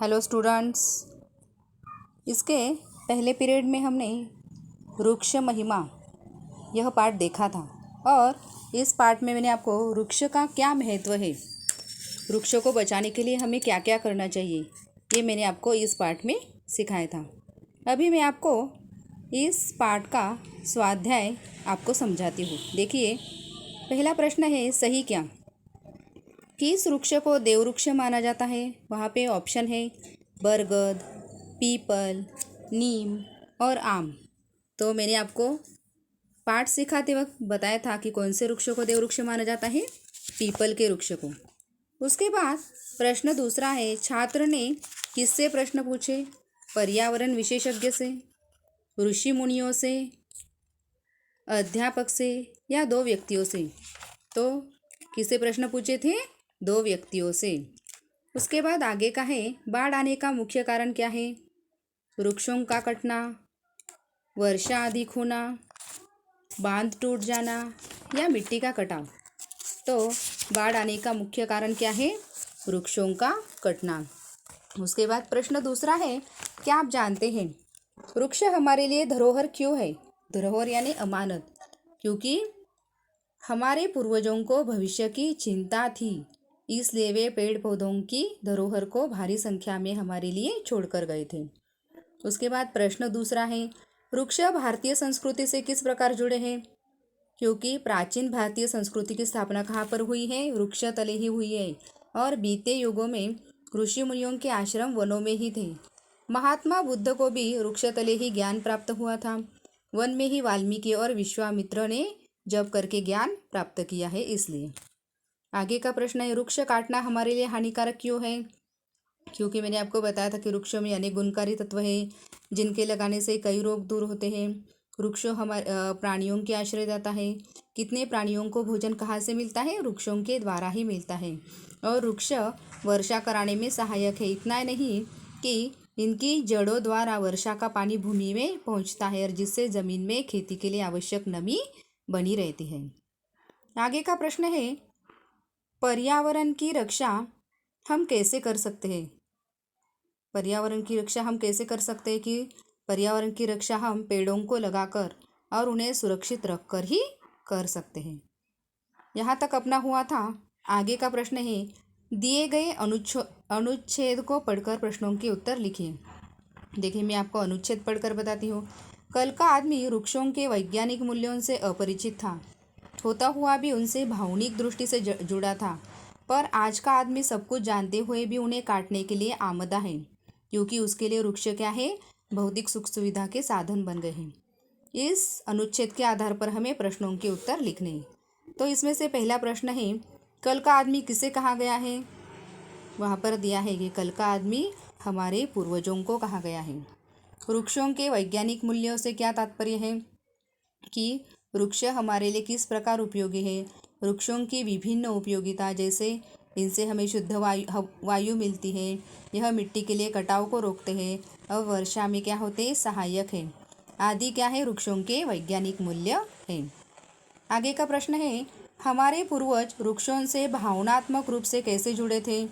Hello students. इसके पहले period में हमने वृक्ष महिमा यह पाठ देखा था और इस पाठ में मैंने आपको वृक्ष का क्या महत्व है, वृक्षों को बचाने के लिए हमें क्या क्या करना चाहिए, ये मैंने आपको इस पाठ में सिखाया था। अभी मैं आपको इस पाठ का स्वाध्याय आपको समझाती हूँ। देखिए, पहला प्रश्न है सही क्या। किस वृक्ष को देववृक्ष माना जाता है? वहाँ पे ऑप्शन है बरगद, पीपल, नीम और आम। तो मैंने आपको पाठ सिखाते वक्त बताया था कि कौन से वृक्षों को देववृक्ष माना जाता है, पीपल के वृक्ष को। उसके बाद प्रश्न दूसरा है, छात्र ने किससे प्रश्न पूछे? पर्यावरण विशेषज्ञ से, ऋषि मुनियों से, अध्यापक से या दो व्यक्तियों से? तो किससे प्रश्न पूछे थे? दो व्यक्तियों से। उसके बाद आगे का है, बाढ़ आने का मुख्य कारण क्या है? वृक्षों का कटना, वर्षा अधिक होना, बांध टूट जाना या मिट्टी का कटाव। तो बाढ़ आने का मुख्य कारण क्या है? वृक्षों का कटना। उसके बाद प्रश्न दूसरा है, क्या आप जानते हैं वृक्ष हमारे लिए धरोहर क्यों है? धरोहर यानी अमानत, क्योंकि हमारे पूर्वजों को भविष्य की चिंता थी, इसलिए वे पेड़ पौधों की धरोहर को भारी संख्या में हमारे लिए छोड़कर गए थे। उसके बाद प्रश्न दूसरा है, वृक्ष भारतीय संस्कृति से किस प्रकार जुड़े हैं? क्योंकि प्राचीन भारतीय संस्कृति की स्थापना कहाँ पर हुई है? वृक्ष तले ही हुई है। और बीते युगों में ऋषि मुनियों के आश्रम वनों में ही थे। महात्मा बुद्ध को भी वृक्ष तले ही ज्ञान प्राप्त हुआ था। वन में ही वाल्मीकि और विश्वामित्र ने जप करके ज्ञान प्राप्त किया है, इसलिए। आगे का प्रश्न है, वृक्ष काटना हमारे लिए हानिकारक क्यों है? क्योंकि मैंने आपको बताया था कि वृक्षों में अनेक गुणकारी तत्व हैं, जिनके लगाने से कई रोग दूर होते हैं। वृक्ष हमारे प्राणियों के आश्रय देता है। कितने प्राणियों को भोजन कहाँ से मिलता है? वृक्षों के द्वारा ही मिलता है। और वृक्ष वर्षा कराने में सहायक है। इतना नहीं कि इनकी जड़ों द्वारा वर्षा का पानी भूमि में पहुँचता है और जिससे ज़मीन में खेती के लिए आवश्यक नमी बनी रहती है। आगे का प्रश्न है, पर्यावरण की रक्षा हम कैसे कर सकते हैं? पर्यावरण की रक्षा हम कैसे कर सकते हैं? कि पर्यावरण की रक्षा हम पेड़ों को लगाकर और उन्हें सुरक्षित रखकर ही कर सकते हैं। यहाँ तक अपना हुआ था। आगे का प्रश्न है, दिए गए अनुच्छेद को पढ़कर प्रश्नों के उत्तर लिखिए। देखिए, मैं आपको अनुच्छेद पढ़कर बताती हूँ। कल का आदमी वृक्षों के वैज्ञानिक मूल्यों से अपरिचित था, होता हुआ भी उनसे भावनिक दृष्टि से जुड़ा था। पर आज का आदमी सब कुछ जानते हुए भी उन्हें काटने के लिए आमदा है, क्योंकि उसके लिए वृक्ष क्या है? भौतिक सुख सुविधा के साधन बन गए हैं। इस अनुच्छेद के आधार पर हमें प्रश्नों के उत्तर लिखने हैं। तो इसमें से पहला प्रश्न है, कल का आदमी किसे कहा गया है? वहाँ पर दिया है कि कल का आदमी हमारे पूर्वजों को कहा गया है। वृक्षों के वैज्ञानिक मूल्यों से क्या तात्पर्य है? कि वृक्ष हमारे लिए किस प्रकार उपयोगी है। वृक्षों की विभिन्न उपयोगिता, जैसे इनसे हमें शुद्ध वायु मिलती है, यह मिट्टी के लिए कटाव को रोकते हैं और वर्षा में क्या होते हैं? सहायक है आदि क्या है? वृक्षों के वैज्ञानिक मूल्य है। आगे का प्रश्न है, हमारे पूर्वज वृक्षों से भावनात्मक रूप से कैसे जुड़े थे?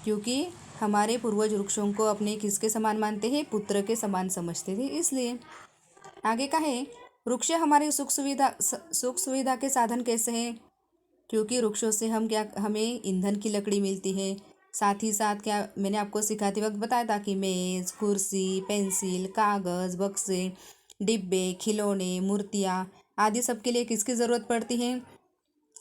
क्योंकि हमारे पूर्वज वृक्षों को अपने किसके समान मानते हैं? पुत्र के समान समझते थे, इसलिए। आगे का है, वृक्ष हमारे सुख सुविधा के साधन कैसे हैं? क्योंकि वृक्षों से हमें ईंधन की लकड़ी मिलती है। साथ ही साथ क्या मैंने आपको सिखाते वक्त बताया था कि मेज़, कुर्सी, पेंसिल, कागज़, बक्से, डिब्बे, खिलौने, मूर्तियाँ आदि सबके लिए किसकी ज़रूरत पड़ती है?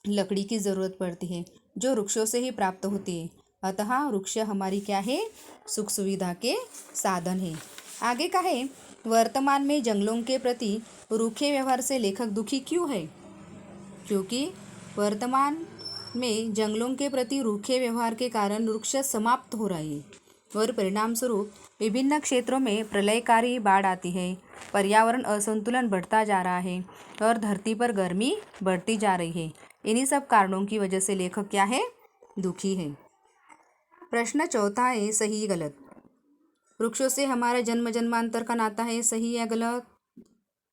लकड़ी की ज़रूरत पड़ती है, जो वृक्षों से ही प्राप्त होती है। अतः वृक्ष हमारी क्या है? सुख सुविधा के साधन है। आगे का है, वर्तमान में जंगलों के प्रति रूखे व्यवहार से लेखक दुखी क्यों है? क्योंकि वर्तमान में जंगलों के प्रति रूखे व्यवहार के कारण वृक्ष समाप्त हो रहे हैं और परिणाम स्वरूप विभिन्न क्षेत्रों में प्रलयकारी बाढ़ आती है, पर्यावरण असंतुलन बढ़ता जा रहा है और धरती पर गर्मी बढ़ती जा रही है। इन्हीं सब कारणों की वजह से लेखक क्या है? दुखी है। प्रश्न चौथा है, सही गलत। वृक्षों से हमारा जन्म जन्मांतर का नाता है, सही या गलत?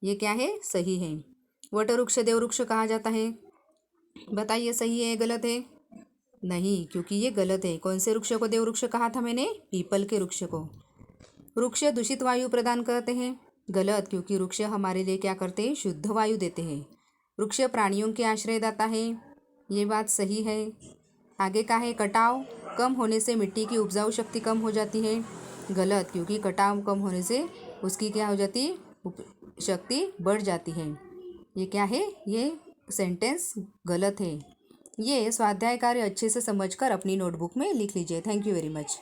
ये क्या है? सही है। वट वृक्ष देववृक्ष कहा जाता है, बताइए सही है या गलत है? नहीं, क्योंकि ये गलत है। कौन से वृक्ष को देववृक्ष कहा था मैंने? पीपल के वृक्ष को। वृक्ष दूषित वायु प्रदान करते हैं। गलत, क्योंकि वृक्ष हमारे लिए क्या करते हैं? शुद्ध वायु देते हैं। वृक्ष प्राणियों के आश्रयदाता है। ये बात सही है। आगे का है कटाव कम होने से मिट्टी की उपजाऊ शक्ति कम हो जाती है। गलत, क्योंकि कटाव कम होने से उसकी क्या हो जाती है? शक्ति बढ़ जाती है। ये क्या है? ये सेंटेंस गलत है। ये स्वाध्याय कार्य अच्छे से समझकर अपनी नोटबुक में लिख लीजिए। Thank you very much.